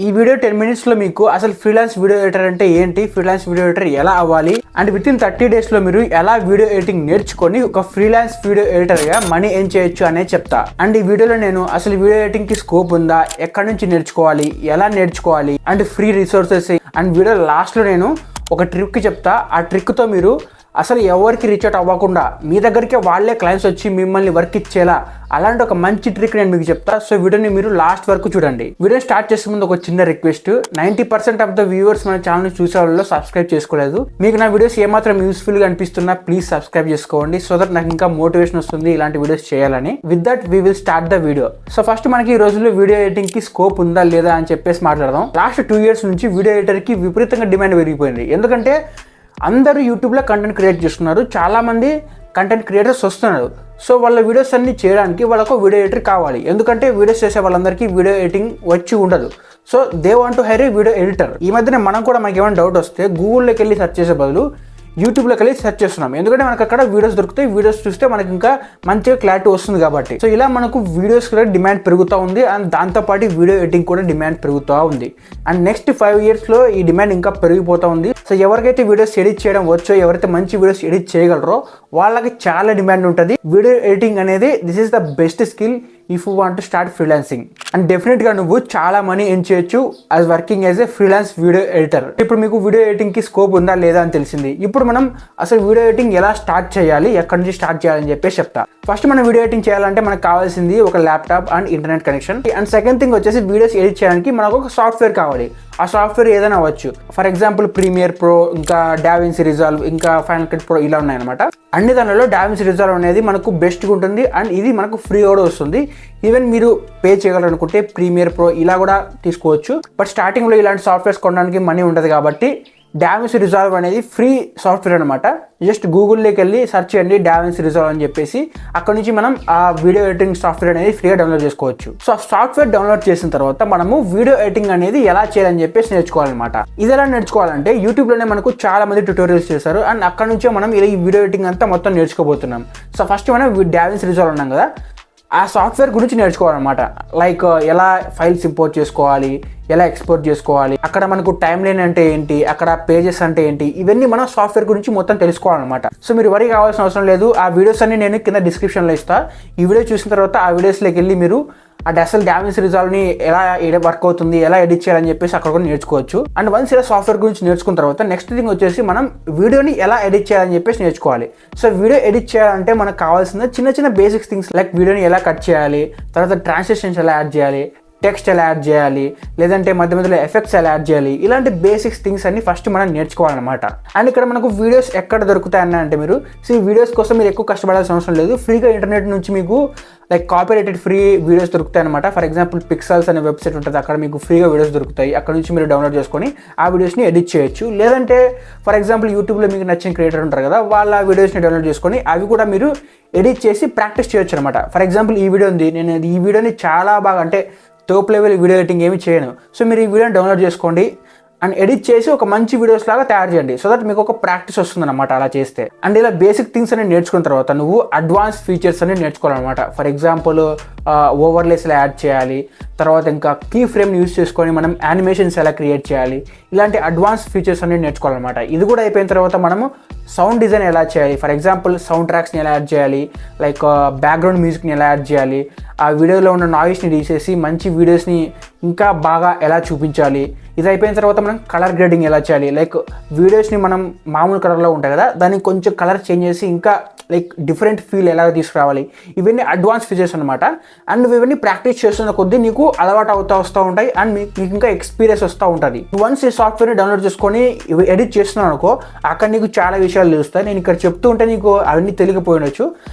ఈ video 10 minutes లో మీకు అసలు ఫ్రీలాన్స్ వీడియో ఎడిటర్ అంటే ఏంటి, ఫ్రీలాన్స్ వీడియో ఎడిటర్ ఎలా అవ్వాలి అండ్ విత్ ఇన్ 30 days లో మీరు ఎలా వీడియో ఎడిటింగ్ నేర్చుకొని ఒక ఫ్రీలాన్స్ వీడియో ఎడిటర్ గా మనీ ఎర్న్ చేయొచ్చు అనేది చెప్తా. అండ్ ఈ వీడియోలో నేను అసలు వీడియో ఎడిటింగ్ కి స్కోప్ ఉందా, ఎక్కడి నుంచి నేర్చుకోవాలి, ఎలా నేర్చుకోవాలి and free resources and video last లో నేను ఒక ట్రిక్ చెప్తా. ఆ ట్రిక్ తో మీరు అసలు ఎవరికి రీచ్ అవుట్ అవ్వకుండా మీ దగ్గరికి వాళ్ళే క్లయింట్స్ వచ్చి మిమ్మల్ని వర్క్ ఇచ్చేలా అలాంటి ఒక మంచి ట్రిక్ నేను మీకు చెప్తా. సో వీడియోని మీరు లాస్ట్ వరకు చూడండి. వీడియో స్టార్ట్ చేసే ముందు ఒక చిన్న రిక్వెస్ట్, 90% ఆఫ్ ద వ్యూవర్స్ మన ఛానల్ చూసే వాళ్ళు సబ్స్క్రైబ్ చేసుకోలేదు. మీకు నా వీడియోస్ ఏమాత్రం యూస్ఫుల్ గా అనిపిస్తున్నా ప్లీజ్ సబ్స్క్రైబ్ చేసుకోండి. సో దట్ నాకు ఇంకా మోటివేషన్ వస్తుంది ఇలాంటి వీడియోస్ చేయాలని. With that we will start the video. So first మనకి ఈ రోజుల్లో వీడియో ఎడిటింగ్ కి స్కోప్ ఉందా లేదా అని చెప్పేసి మాట్లాడదాం. లాస్ట్ 2 years నుంచి వీడియో ఎడిటర్ కి విపరీతంగా డిమాండ్ పెరిగిపోయింది. ఎందుకంటే అందరూ యూట్యూబ్లో కంటెంట్ క్రియేట్ చేస్తున్నారు, చాలామంది కంటెంట్ క్రియేటర్స్ వస్తున్నారు. సో వాళ్ళ వీడియోస్ అన్ని చేయడానికి వాళ్ళకు వీడియో ఎడిటర్ కావాలి. ఎందుకంటే వీడియోస్ చేసే వాళ్ళందరికీ వీడియో ఎడిటింగ్ వచ్చి ఉండదు. So they want to hire a video editor. ఈ మధ్యన మనం కూడా మనకి ఏమైనా డౌట్ వస్తే గూగుల్లోకి వెళ్ళి సెర్చ్ చేసే బదులు యూట్యూబ్లోకి వెళ్ళి సెర్చ్ చేస్తున్నాం. ఎందుకంటే మనకు అక్కడ వీడియోస్ దొరుకుతాయి, వీడియోస్ చూస్తే మనకి ఇంకా మంచిగా క్లారిటీ వస్తుంది కాబట్టి. సో ఇలా మనకు వీడియోస్ కూడా డిమాండ్ పెరుగుతూ ఉంది అండ్ దాంతోపాటు వీడియో ఎడిటింగ్ కూడా డిమాండ్ పెరుగుతూ ఉంది. అండ్ నెక్స్ట్ 5 yearsలో ఈ డిమాండ్ ఇంకా పెరిగిపోతూ ఉంది. సో ఎవరికైతే వీడియోస్ ఎడిట్ చేయడం వచ్చో, ఎవరైతే మంచి వీడియోస్ ఎడిట్ చేయగలరో వాళ్ళకి చాలా డిమాండ్ ఉంటుంది. వీడియో ఎడిటింగ్ అనేది this is the best skill if you want to start freelancing. And డెఫినెట్గా నువ్వు చాలా మనీ ఎర్న్ చేయొచ్చు as working as a freelance video editor. ఇప్పుడు మీకు వీడియో ఎడిటింగ్కి స్కోప్ ఉందా లేదా అని తెలిసింది. ఇప్పుడు మనం అసలు వీడియో ఎడిటింగ్ ఎలా స్టార్ట్ చేయాలి, ఎక్కడి నుంచి స్టార్ట్ చేయాలని చెప్పేసి చెప్తా. ఫస్ట్ మనం వీడియో ఎడిటింగ్ చేయాలంటే మనకు కావాల్సింది ఒక laptop and internet connection. And second thing వచ్చేసి వీడియోస్ ఎడిట్ చేయడానికి మనకు ఒక సాఫ్ట్వేర్ కావాలి. ఆ సాఫ్ట్వేర్ ఏదైనా అవ్వచ్చు. ఫర్ ఎగ్జాంపుల్ ప్రీమియర్ ప్రో, ఇంకా డావిన్సీ రిజాల్వ్, ఇంకా ఫైనల్ కట్ ప్రో ఇలా ఉన్నాయన్నమాట. అన్ని దానిలో డావిన్సీ రిజాల్వ్ అనేది మనకు బెస్ట్గా ఉంటుంది అండ్ ఇది మనకు ఫ్రీ కూడా వస్తుంది. ఈవెన్ మీరు పే చేయగలరనుకుంటే ప్రీమియర్ ప్రో ఇలా కూడా తీసుకోవచ్చు. బట్ స్టార్టింగ్లో ఇలాంటి సాఫ్ట్వేర్స్ కొనడానికి మనీ ఉంటుంది కాబట్టి డావిన్సీ రిజాల్వ్ అనేది ఫ్రీ సాఫ్ట్వేర్ అనమాట. జస్ట్ గూగుల్లోకి వెళ్ళి సెర్చ్ చేయండి డావిన్సీ రిజాల్వ్ అని చెప్పేసి, అక్కడ నుంచి మనం ఆ వీడియో ఎడిటింగ్ సాఫ్ట్వేర్ అనేది ఫ్రీగా డౌన్లోడ్ చేసుకోవచ్చు. సో ఆ సాఫ్ట్వేర్ డౌన్లోడ్ చేసిన తర్వాత మనము వీడియో ఎడిటింగ్ అనేది ఎలా చేయాలని చెప్పేసి నేర్చుకోవాలన్నమాట. ఇది ఎలా నేర్చుకోవాలంటే యూట్యూబ్లోనే మనకు చాలా మంది ట్యూటోరియల్స్ చేశారు అండ్ అక్కడ నుంచే మనం ఇలా ఈ వీడియో ఎడిటింగ్ అంతా మొత్తం నేర్చుకోబోతున్నాం. సో ఫస్ట్ మనం డావిన్సీ రిజాల్వ్ ఉన్నాం కదా, ఆ సాఫ్ట్వేర్ గురించి నేర్చుకోవాలన్నమాట. లైక్ ఎలా ఫైల్స్ ఇంపోర్ట్ చేసుకోవాలి, ఎలా ఎక్స్పోర్ట్ చేసుకోవాలి, అక్కడ మనకు టైమ్ లైన్ అంటే ఏంటి, అక్కడ పేజెస్ అంటే ఏంటి, ఇవన్నీ మనం సాఫ్ట్వేర్ గురించి మొత్తం తెలుసుకోవాలన్నమాట. సో మీరు వరి కావాల్సిన అవసరం లేదు. ఆ వీడియోస్ అన్ని నేను కింద డిస్క్రిప్షన్లో ఇస్తాను. ఈ వీడియో చూసిన తర్వాత ఆ వీడియోస్లోకి వెళ్ళి మీరు అసలు డావిన్సీ రిజాల్వ్ని ఎలా వర్క్ అవుతుంది, ఎలా ఎడిట్ చేయాలని చెప్పేసి అక్కడ కూడా నేర్చుకోవచ్చు. అండ్ వన్స్ ఇలా సాఫ్ట్వేర్ గురించి నేర్చుకున్న తర్వాత నెక్స్ట్ థింగ్ వచ్చేసి మనం వీడియోని ఎలా ఎడిట్ చేయాలని చెప్పేసి నేర్చుకోవాలి. సో వీడియో ఎడిట్ చేయాలంటే మనకు కావాల్సిన చిన్న చిన్న బేసిక్స్ థింగ్స్ లైక్ వీడియోని ఎలా కట్ చేయాలి, తర్వాత ట్రాన్స్లేషన్స్ ఎలా యాడ్ చేయాలి, టెక్స్ట్ ఎలా యాడ్ చేయాలి, లేదంటే మధ్య మధ్యలో ఎఫెక్ట్స్ ఎలా యాడ్ చేయాలి, ఇలాంటి బేసిక్స్ థింగ్స్ అన్ని ఫస్ట్ మనం నేర్చుకోవాలన్నమాట. అండ్ ఇక్కడ మనకు వీడియోస్ ఎక్కడ దొరుకుతాయని అంటే మీరు ఈ వీడియోస్ కోసం మీరు ఎక్కువ కష్టపడాల్సిన అవసరం లేదు. ఫ్రీగా ఇంటర్నెట్ నుంచి మీకు లైక్ కాపీరైటెడ్ ఫ్రీ వీడియోస్ దొరుకుతాయి అనమాట. ఫర్ ఎగ్జాంపుల్ పిక్సెల్స్ అనే వెబ్సైట్ ఉంటుంది, అక్కడ మీకు ఫ్రీగా వీడియోస్ దొరుకుతాయి. అక్కడ నుంచి మీరు డౌన్లోడ్ చేసుకొని ఆ వీడియోస్ని ఎడిట్ చేయొచ్చు. లేదంటే ఫర్ ఎగ్జాంపుల్ యూట్యూబ్లో మీకు నచ్చిన క్రియేటర్ ఉంటారు కదా, వాళ్ళ వీడియోస్ని డౌన్లోడ్ చేసుకొని అవి కూడా మీరు ఎడిట్ చేసి ప్రాక్టీస్ చేయొచ్చు అనమాట. ఫర్ ఎగ్జాంపుల్ ఈ వీడియో ఉంది, నేను ఈ వీడియోని చాలా బాగా అంటే టాప్ లెవెల్ వీడియో ఎడిటింగ్ ఏమి చేయను. సో మీరు ఈ వీడియోని డౌన్లోడ్ చేసుకోండి అండ్ ఎడిట్ చేసి ఒక మంచి వీడియోస్ లాగా తయారు చేయండి. సో దట్ మీకు ఒక ప్రాక్టీస్ వస్తుంది అనమాట అలా చేస్తే. అండ్ ఇలా బేసిక్ థింగ్స్ అనేది నేర్చుకున్న తర్వాత నువ్వు అడ్వాన్స్ ఫీచర్స్ అనేది నేర్చుకోవాలన్నమాట. ఫర్ ఎగ్జాంపుల్ ఓవర్లేస్ ఎలా యాడ్ చేయాలి, తర్వాత ఇంకా కీ ఫ్రేమ్ని యూజ్ చేసుకొని మనం యానిమేషన్స్ ఎలా క్రియేట్ చేయాలి, ఇలాంటి అడ్వాన్స్ ఫీచర్స్ అనేది నేర్చుకోవాలన్నమాట. ఇది కూడా అయిపోయిన తర్వాత మనము సౌండ్ డిజైన్ ఎలా చేయాలి, ఫర్ ఎగ్జాంపుల్ సౌండ్ ట్రాక్స్ని ఎలా యాడ్ చేయాలి, లైక్ బ్యాక్గ్రౌండ్ మ్యూజిక్ని ఎలా యాడ్ చేయాలి, ఆ వీడియోలో ఉన్న నాయిస్ని తీసేసి మంచి వీడియోస్ని ఇంకా బాగా ఎలా చూపించాలి. ఇది అయిపోయిన తర్వాత మనం కలర్ గ్రేడింగ్ ఎలా చేయాలి, లైక్ వీడియోస్ని మనం మామూలు కలర్లో ఉంటాయి కదా దానికి కొంచెం కలర్ చేంజ్ చేసి ఇంకా లైక్ డిఫరెంట్ ఫీల్ ఎలా తీసుకురావాలి, ఇవన్నీ అడ్వాన్స్ ఫీచర్స్ అనమాట. అండ్ ఇవన్నీ ప్రాక్టీస్ చేస్తున్న కొద్దీ నీకు అలవాటు వస్తూ ఉంటాయి అండ్ మీకు ఇంకా ఎక్స్పీరియన్స్ వస్తూ ఉంటుంది. వన్స్ ఈ సాఫ్ట్వేర్ని డౌన్లోడ్ చేసుకొని ఎడిట్ చేస్తున్నావు అనుకో, అక్కడ నీకు చాలా విషయాలు తెలుస్తాయి. నేను ఇక్కడ చెప్తూ ఉంటే నీకు అవన్నీ తెలియకపోయినచ్చు,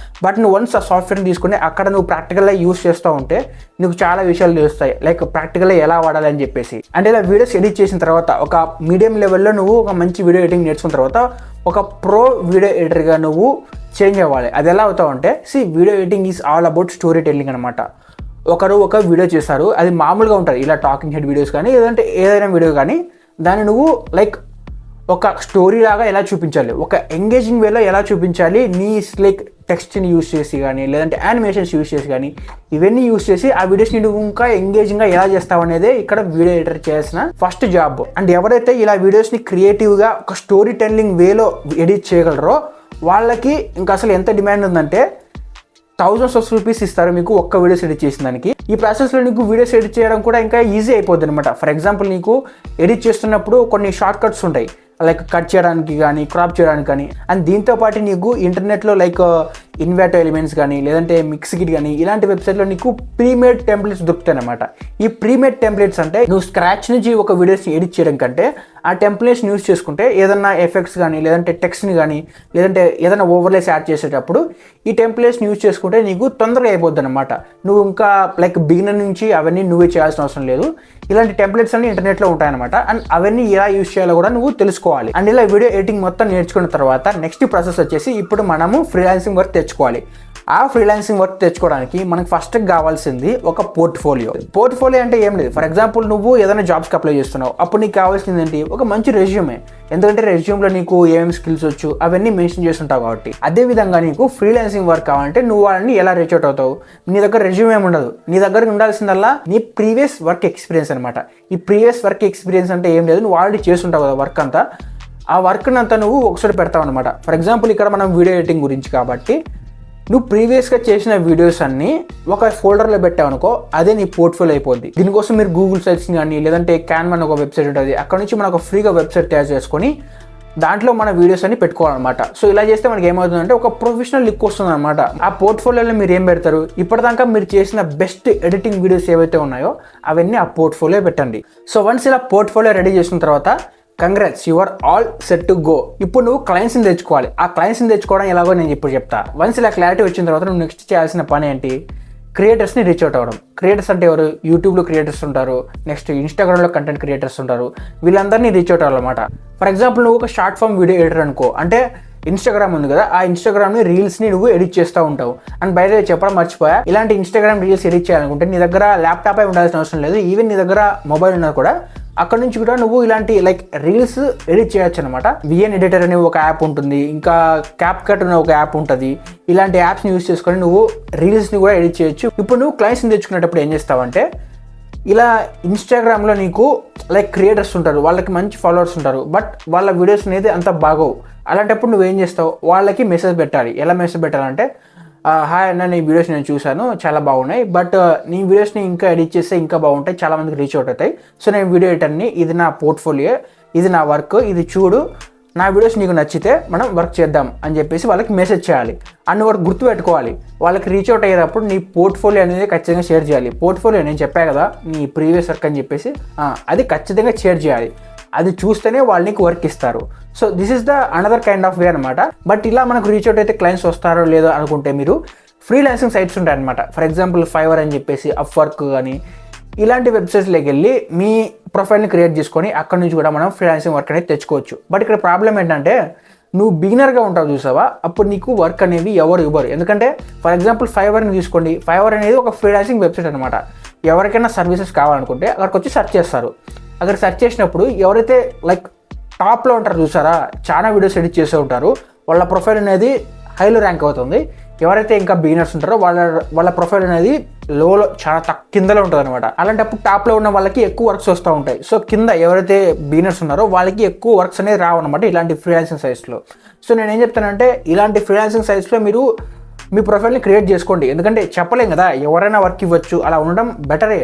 బట్ నువ్వు వన్స్ ఆ సాఫ్ట్వేర్ని తీసుకుని అక్కడ నువ్వు ప్రాక్టికల్గా యూస్ చేస్తూ ఉంటే నీకు చాలా విషయాలు తెలుస్తాయి, లైక్ ప్రాక్టికల్గా ఎలా వాడాలి అని చెప్పేసి. అంటే ఇలా వీడియోస్ ఎడిట్ చేసిన తర్వాత ఒక మీడియం లెవెల్లో నువ్వు ఒక మంచి వీడియో ఎడిటింగ్ నేర్చుకున్న తర్వాత ఒక ప్రో వీడియో ఎడిటర్గా నువ్వు చేంజ్ అవ్వాలి. అది ఎలా అవుతావు అంటే video editing is all about story telling అనమాట. ఒకరు ఒక వీడియో చేశారు, అది మామూలుగా ఉంటుంది ఇలా టాకింగ్ హెడ్ వీడియోస్ కానీ లేదంటే ఏదైనా వీడియో కానీ, దాన్ని నువ్వు లైక్ ఒక స్టోరీ లాగా ఎలా చూపించాలి, ఒక ఎంగేజింగ్ వేలో ఎలా చూపించాలి, నీ లైక్ టెక్స్ట్ని యూస్ చేసి కానీ లేదంటే యానిమేషన్స్ యూస్ చేసి కానీ ఇవన్నీ యూస్ చేసి ఆ వీడియోస్ని నువ్వు ఇంకా ఎంగేజింగ్గా ఎలా చేస్తావు అనేది ఇక్కడ వీడియో ఎడిటర్ చేయాల్సిన ఫస్ట్ జాబ్. అండ్ ఎవరైతే ఇలా వీడియోస్ని క్రియేటివ్గా ఒక స్టోరీ టెల్లింగ్ వేలో ఎడిట్ చేయగలరో వాళ్ళకి ఇంకా అసలు ఎంత డిమాండ్ ఉందంటే థౌజండ్స్ ఆఫ్ రూపీస్ ఇస్తారు మీకు ఒక్క వీడియోస్ ఎడిట్ చేసిన దానికి. ఈ ప్రాసెస్లో నీకు వీడియోస్ ఎడిట్ చేయడం కూడా ఇంకా ఈజీ అయిపోద్ది అనమాట. ఫర్ ఎగ్జాంపుల్ నీకు ఎడిట్ చేస్తున్నప్పుడు కొన్ని షార్ట్ కట్స్ ఉంటాయి, లైక్ కట్ చేయడానికి కానీ క్రాప్ చేయడానికి కానీ. అండ్ దీంతో పాటు నీకు ఇంటర్నెట్లో లైక్ ఇన్వర్ట్ ఎలిమెంట్స్ కానీ లేదంటే మిక్స్ కిట్ కానీ ఇలాంటి వెబ్సైట్లో నీకు ప్రీమేడ్ టెంప్లెట్స్ దొరుకుతాయి అనమాట. ఈ ప్రీమేడ్ టెంప్లెట్స్ అంటే నువ్వు స్క్రాచ్ నుంచి ఒక వీడియోస్ని ఎడిట్ చేయడం కంటే ఆ టెంప్లెట్స్ని యూస్ చేసుకుంటే ఏదన్నా ఎఫెక్ట్స్ కానీ లేదంటే టెక్స్ట్ని కానీ లేదంటే ఏదైనా ఓవర్లేస్ యాడ్ చేసేటప్పుడు ఈ టెంప్లెట్స్ని యూస్ చేసుకుంటే నీకు తొందరగా అయిపోద్ది అనమాట. నువ్వు ఇంకా లైక్ బిగినర్ నుంచి అవన్నీ నువ్వే చేయాల్సిన అవసరం లేదు. ఇలాంటి టెంప్లెట్స్ అన్ని ఇంటర్నెట్లో ఉంటాయన్నమాట. అండ్ అవన్నీ ఎలా యూస్ చేయాలో కూడా నువ్వు తెలుసుకోవాలి. అండ్ ఇలా వీడియో ఎడిటింగ్ మొత్తం నేర్చుకున్న తర్వాత నెక్స్ట్ ప్రాసెస్ వచ్చేసి ఇప్పుడు మనము ఫ్రీలాన్సింగ్ వర్క్ తెచ్చుకోవాలి. ఆ ఫ్రీలాన్సింగ్ వర్క్ తెచ్చుకోవడానికి మనకు ఫస్ట్ కావాల్సింది ఒక పోర్ట్ఫోలియో. పోర్ట్ఫోలియో అంటే ఏం లేదు, ఫర్ ఎగ్జాంపుల్ నువ్వు ఏదైనా జాబ్స్కి అప్లై చేస్తున్నావు, అప్పుడు నీకు కావాల్సింది ఏంటి, ఒక మంచి రెజ్యూమే. ఎందుకంటే రెజ్యూమ్లో నీకు ఏమేమి స్కిల్స్ వచ్చు అవన్నీ మెన్షన్ చేస్తుంటావు కాబట్టి. అదేవిధంగా నీకు ఫ్రీలాన్సింగ్ వర్క్ కావాలంటే నువ్వు వాళ్ళని ఎలా రీచ్ అవుట్ అవుతావు, నీ దగ్గర రెజ్యూమ్ ఏమి ఉండదు, నీ దగ్గర ఉండాల్సిందల్లా నీ ప్రీవియస్ వర్క్ ఎక్స్పీరియన్స్ అనమాట. ఈ ప్రీవియస్ వర్క్ ఎక్స్పీరియన్స్ అంటే ఏం లేదు, నువ్వు ఆల్రెడీ చేస్తుంటావు కదా వర్క్ అంతా, ఆ వర్క్ని అంతా నువ్వు ఒకసారి పెడతావు అనమాట. ఫర్ ఎగ్జాంపుల్ ఇక్కడ మనం వీడియో ఎడిటింగ్ గురించి కాబట్టి నువ్వు ప్రీవియస్గా చేసిన వీడియోస్ అన్ని ఒక ఫోల్డర్లో పెట్టావు అనుకో, అదే నీ పోర్ట్ఫోలియో అయిపోద్ది. దీనికోసం మీరు గూగుల్ సైట్స్ కానీ లేదంటే క్యాన్వా ఒక వెబ్సైట్ ఉంటుంది, అక్కడ నుంచి మనం ఒక ఫ్రీగా వెబ్సైట్ తయారు చేసుకొని దాంట్లో మన వీడియోస్ అన్ని పెట్టుకోవాలన్నమాట. సో ఇలా చేస్తే మనకి ఏమవుతుందంటే ఒక ప్రొఫెషనల్ లుక్ వస్తుంది అనమాట. ఆ పోర్ట్ఫోలియోలో మీరు ఏం పెడతారు, ఇప్పటిదాకా మీరు చేసిన బెస్ట్ ఎడిటింగ్ వీడియోస్ ఏవైతే ఉన్నాయో అవన్నీ ఆ పోర్ట్ఫోలియో పెట్టండి. సో వన్స్ ఇలా పోర్ట్ఫోలియో రెడీ చేసిన తర్వాత congrats, you are all set to go. ఇప్పుడు నువ్వు క్లయింట్స్ని తెచ్చుకోవాలి. ఆ క్లయింట్స్ని తెచ్చుకోవడం ఎలాగో నేను ఇప్పుడు చెప్తా. వన్స్ ఇలా క్లారిటీ వచ్చిన తర్వాత నువ్వు నెక్స్ట్ చేయాల్సిన పని ఏంటి, క్రియేటర్స్ని రీచ్ అవుట్ అవ్వడం. క్రియేటర్స్ అంటే ఎవరు, యూట్యూబ్లో క్రియేటర్స్ ఉంటారు, నెక్స్ట్ ఇన్స్టాగ్రామ్లో కంటెంట్ క్రియేటర్స్ ఉంటారు, వీళ్ళందరినీ రీచ్ అవుట్ అవ్వాలన్నమాట. ఫర్ ఎగ్జాంపుల్ నువ్వు ఒక షార్ట్ ఫామ్ వీడియో ఎడిటర్ అనుకో, అంటే ఇన్స్టాగ్రామ్ ఉంది కదా, ఆ ఇన్స్టాగ్రామ్ని రీల్స్ని నువ్వు ఎడిట్ చేస్తూ ఉంటావు. అండ్ బయట చెప్పడం మర్చిపోయా, ఇలాంటి ఇన్స్టాగ్రామ్ రీల్స్ ఎడిట్ చేయాలనుకుంటే నీ దగ్గర ల్యాప్టాప్ అయి ఉండాల్సిన అవసరం లేదు, ఈవెన్ నీ దగ్గర మొబైల్ ఉన్నా కూడా అక్కడ నుంచి కూడా నువ్వు ఇలాంటి లైక్ రీల్స్ ఎడిట్ చేయొచ్చు అనమాట. విఎన్ ఎడిటర్ అనే ఒక యాప్ ఉంటుంది, ఇంకా క్యాప్కట్ అనే ఒక యాప్ ఉంటుంది. ఇలాంటి యాప్స్ని యూస్ చేసుకొని నువ్వు రీల్స్ని కూడా ఎడిట్ చేయొచ్చు. ఇప్పుడు నువ్వు క్లయింట్స్ని తెచ్చుకునేటప్పుడు ఏం చేస్తావంటే, ఇలా ఇన్స్టాగ్రామ్లో నీకు లైక్ క్రియేటర్స్ ఉంటారు, వాళ్ళకి మంచి ఫాలోవర్స్ ఉంటారు, బట్ వాళ్ళ వీడియోస్ అనేది అంత బాగోవు. అలాంటప్పుడు నువ్వేం చేస్తావు, వాళ్ళకి మెసేజ్ పెట్టాలి. ఎలా మెసేజ్ పెట్టాలంటే, హాయ్ అన్న, నీ వీడియోస్ నేను చూశాను, చాలా బాగున్నాయి, బట్ నీ వీడియోస్ని ఇంకా ఎడిట్ చేస్తే ఇంకా బాగుంటాయి, చాలామందికి రీచ్ అవుట్ అవుతాయి. సో నేను వీడియో ఎడిటర్ని, ఇది నా పోర్ట్ఫోలియో, ఇది నా వర్క్, ఇది చూడు, నా వీడియోస్ నీకు నచ్చితే మనం వర్క్ చేద్దాం అని చెప్పేసి వాళ్ళకి మెసేజ్ చేయాలి. అన్ని వరకు గుర్తుపెట్టుకోవాలి. వాళ్ళకి రీచ్ అవుట్ అయ్యేటప్పుడు నీ పోర్ట్ఫోలియో అనేది ఖచ్చితంగా షేర్ చేయాలి. పోర్ట్ఫోలియో నేను చెప్పా కదా నీ ప్రీవియస్ వర్క్ అని చెప్పేసి, అది ఖచ్చితంగా షేర్ చేయాలి. అది చూస్తేనే వాళ్ళకి వర్క్ ఇస్తారు. So this is the another kind of way అనమాట. బట్ ఇలా మనకు రీచ్ అవుట్ అయితే క్లయింట్స్ వస్తారో లేదో అనుకుంటే మీరు ఫ్రీలాన్సింగ్ సైట్స్ ఉంటాయి అనమాట. ఫర్ ఎగ్జాంపుల్ ఫైవర్ అని చెప్పేసి, అప్వర్క్ కానీ ఇలాంటి వెబ్సైట్స్లోకి వెళ్ళి మీ ప్రొఫైల్ని క్రియేట్ చేసుకొని అక్కడ నుంచి కూడా మనం ఫ్రీలాన్సింగ్ వర్క్ అనేది తెచ్చుకోవచ్చు. బట్ ఇక్కడ ప్రాబ్లం ఏంటంటే, నువ్వు బిగినర్గా ఉంటావు చూసావా, అప్పుడు నీకు వర్క్ అనేది ఎవరు ఇవ్వరు. ఎందుకంటే ఫర్ ఎగ్జాంపుల్ ఫైవర్ని తీసుకోండి, ఫైవర్ అనేది ఒక ఫ్రీలాన్సింగ్ వెబ్సైట్ అనమాట. ఎవరికైనా సర్వీసెస్ కావాలనుకుంటే అక్కడికి వచ్చి సెర్చ్ చేస్తారు. అక్కడ సెర్చ్ చేసినప్పుడు ఎవరైతే లైక్ టాప్లో ఉంటారు చూసారా, చాలా వీడియోస్ ఎడిట్ చేస్తూ ఉంటారు, వాళ్ళ ప్రొఫైల్ అనేది హైలో ర్యాంక్ అవుతుంది. ఎవరైతే ఇంకా బిగినర్స్ ఉంటారో వాళ్ళ ప్రొఫైల్ అనేది లోలో చాలా కిందలో ఉంటుంది అనమాట. అలాంటప్పుడు టాప్లో ఉన్న వాళ్ళకి ఎక్కువ వర్క్స్ వస్తూ ఉంటాయి. సో కింద ఎవరైతే బిగినర్స్ ఉన్నారో వాళ్ళకి ఎక్కువ వర్క్స్ అనేది రావన్నమాట ఇలాంటి ఫ్రీలాన్సింగ్ సైట్స్లో. సో నేనేం చెప్తానంటే, ఇలాంటి ఫ్రీలాన్సింగ్ సైట్స్లో మీరు మీ ప్రొఫైల్ని క్రియేట్ చేసుకోండి. ఎందుకంటే చెప్పలేం కదా, ఎవరైనా వర్క్ ఇవ్వచ్చు, అలా ఉండడం బెటరే.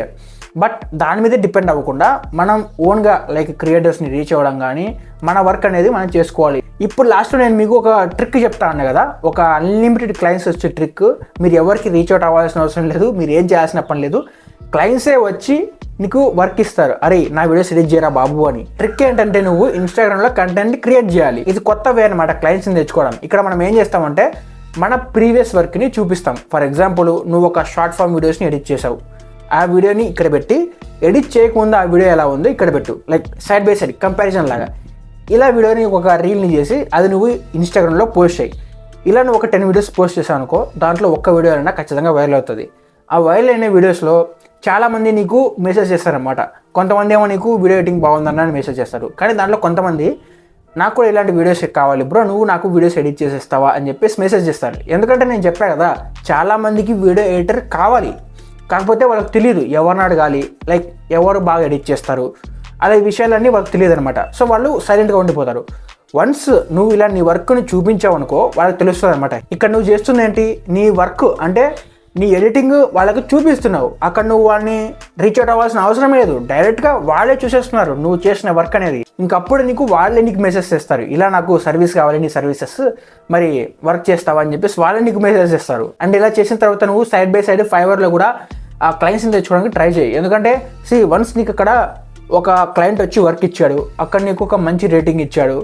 బట్ దాని మీదే డిపెండ్ అవ్వకుండా మనం ఓన్గా లైక్ క్రియేటర్స్ని రీచ్ అవ్వడం కానీ మన వర్క్ అనేది మనం చేసుకోవాలి. ఇప్పుడు లాస్ట్లో నేను మీకు ఒక ట్రిక్ చెప్తాను కదా, ఒక అన్లిమిటెడ్ క్లయింట్స్ వచ్చే ట్రిక్. మీరు ఎవరికి రీచ్ అవుట్ అవ్వాల్సిన అవసరం లేదు, మీరు ఏం చేయాల్సిన పని లేదు, క్లయింట్సే వచ్చి నీకు వర్క్ ఇస్తారు. అరే నా వీడియోస్ ఎడిట్ చేయరా బాబు అని. ట్రిక్ ఏంటంటే, నువ్వు ఇన్స్టాగ్రామ్లో కంటెంట్ క్రియేట్ చేయాలి. ఇది కొత్త వే అనమాట క్లయింట్స్ని తెచ్చుకోవడం. ఇక్కడ మనం ఏం చేస్తామంటే, మన ప్రీవియస్ వర్క్ని చూపిస్తాం. ఫర్ ఎగ్జాంపుల్ నువ్వు ఒక షార్ట్ ఫామ్ వీడియోస్ని ఎడిట్ చేసావు, ఆ వీడియోని ఇక్కడ పెట్టి ఎడిట్ చేయకముందు ఆ వీడియో ఎలా ఉందో ఇక్కడ పెట్టు, like side by side comparison లాగా. ఇలా వీడియోని ఒక రీల్ని చేసి అది నువ్వు ఇన్స్టాగ్రామ్లో పోస్ట్ చేయి. ఇలా నువ్వు ఒక 10 వీడియోస్ పోస్ట్ చేసావు అనుకో, దాంట్లో ఒక్క వీడియో అయినా ఖచ్చితంగా వైరల్ అవుతుంది. ఆ వైరల్ అయిన వీడియోస్లో చాలామంది నీకు మెసేజ్ చేస్తారనమాట. కొంతమంది ఏమో నీకు వీడియో ఎడిటింగ్ బాగుందన్న అని మెసేజ్ చేస్తారు, కానీ దాంట్లో కొంతమంది నాకు కూడా ఇలాంటి వీడియోస్ కావాలి బ్రో, నువ్వు నాకు వీడియోస్ ఎడిట్ చేసేస్తావా అని చెప్పేసి మెసేజ్ చేస్తారు. ఎందుకంటే నేను చెప్పాను కదా, చాలామందికి వీడియో ఎడిటర్ కావాలి, కాకపోతే వాళ్ళకి తెలియదు ఎవరిని అడగాలి, లైక్ ఎవరు బాగా ఎడిట్ చేస్తారు అనే విషయాలన్నీ వాళ్ళకి తెలియదు అనమాట. సో వాళ్ళు సైలెంట్గా ఉండిపోతారు. వన్స్ నువ్వు ఇలా నీ వర్క్ని చూపించావు అనుకో, వాళ్ళకి తెలుస్తుంది అనమాట ఇక్కడ నువ్వు చేస్తుంది ఏంటి, నీ వర్క్ అంటే నీ ఎడిటింగ్ వాళ్ళకి చూపిస్తున్నావు. అక్కడ నువ్వు వాళ్ళని రీచ్ అవుట్ అవ్వాల్సిన అవసరం లేదు, డైరెక్ట్గా వాళ్ళే చూసేస్తున్నారు నువ్వు చేసిన వర్క్ అనేది. ఇంకప్పుడు వాళ్ళే నీకు మెసేజ్ చేస్తారు, ఇలా నాకు సర్వీస్ కావాలి, నీ సర్వీసెస్ మరి వర్క్ చేస్తావా అని చెప్పేసి వాళ్ళే నీకు మెసేజ్ చేస్తారు. అండ్ ఇలా చేసిన తర్వాత నువ్వు సైడ్ బై సైడ్ ఫైవర్లో కూడా ఆ క్లయింట్స్ని తెచ్చుకోవడానికి ట్రై చేయి. ఎందుకంటే వన్స్ నీకు అక్కడ ఒక క్లయింట్ వచ్చి వర్క్ ఇచ్చాడు, అక్కడ నీకు ఒక మంచి రేటింగ్ ఇచ్చాడు,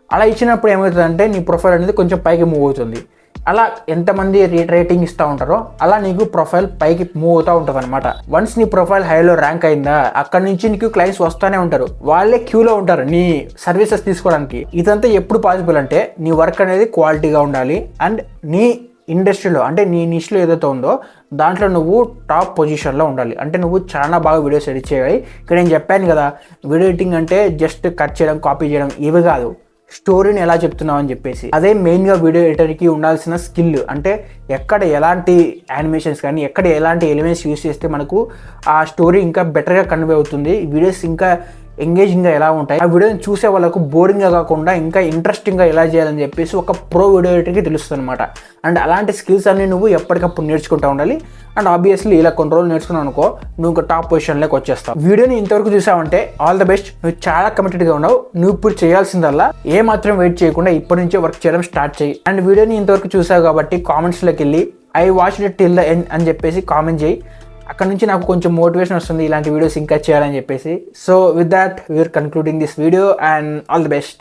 అలా ఇచ్చినప్పుడు ఏమవుతుందంటే నీ ప్రొఫైల్ అనేది కొంచెం పైకి మూవ్ అవుతుంది. అలా ఎంతమంది రేటింగ్ ఇస్తూ ఉంటారో అలా నీకు ప్రొఫైల్ పైకి మూవ్ అవుతూ ఉంటుంది అనమాట. వన్స్ నీ ప్రొఫైల్ హైలో ర్యాంక్ అయిందా, అక్కడ నుంచి నీకు క్లయింట్స్ వస్తూనే ఉంటారు, వాళ్ళే క్యూలో ఉంటారు నీ సర్వీసెస్ తీసుకోవడానికి. ఇదంతా ఎప్పుడు పాసిబుల్ అంటే నీ వర్క్ అనేది క్వాలిటీగా ఉండాలి అండ్ నీ ఇండస్ట్రీలో అంటే నీ నిష్లో ఏదైతే ఉందో దాంట్లో నువ్వు టాప్ పొజిషన్లో ఉండాలి. అంటే నువ్వు చాలా బాగా వీడియోస్ ఎడిట్ చేయాలి. ఇక్కడ నేను చెప్పాను కదా, వీడియో ఎడిటింగ్ అంటే జస్ట్ కట్ చేయడం, కాపీ చేయడం ఇవి కాదు, స్టోరీని ఎలా చెప్తున్నావు అని చెప్పేసి. అదే మెయిన్గా వీడియో ఎడిటర్కి ఉండాల్సిన స్కిల్. అంటే ఎక్కడ ఎలాంటి యానిమేషన్స్ కానీ ఎక్కడ ఎలాంటి ఎలిమెంట్స్ యూస్ చేస్తే మనకు ఆ స్టోరీ ఇంకా బెటర్గా కన్వే అవుతుంది, వీడియోస్ ఇంకా ఎంగేజింగ్గా ఎలా ఉంటాయి, ఆ వీడియోని చూసే వాళ్ళకు బోరింగ్గా కాకుండా ఇంకా ఇంట్రెస్టింగ్గా ఎలా చేయాలని చెప్పేసి ఒక ప్రో వీడియో ఎడిటర్కి తెలుస్తుంది అనమాట. అండ్ అలాంటి స్కిల్స్ అన్ని నువ్వు ఎప్పటికప్పుడు నేర్చుకుంటూ ఉండాలి. అండ్ ఆబ్వియస్లీ ఇలా కొన్ని రోజులు నేర్చుకున్నావు అనుకో, నువ్వు ఇంకా టాప్ పొజిషన్లోకి వచ్చేస్తావు. వీడియోని ఇంతవరకు చూసావంటే ఆల్ ద బెస్ట్, నువ్వు చాలా కమిటెడ్గా ఉన్నావు. నువ్వు ఇప్పుడు చేయాల్సిందల్లా ఏ మాత్రం వెయిట్ చేయకుండా ఇప్పటి నుంచే వర్క్ చేయడం స్టార్ట్ చేయి. అండ్ వీడియోని ఇంతవరకు చూసావు కాబట్టి కామెంట్స్లోకి వెళ్ళి I watched it till the end అని చెప్పేసి కామెంట్ చేయి. అక్కడ నుంచి నాకు కొంచెం మోటివేషన్ వస్తుంది ఇలాంటి వీడియోస్ ఇంకా చేయాలని చెప్పేసి. So with that we are concluding this video and all the best.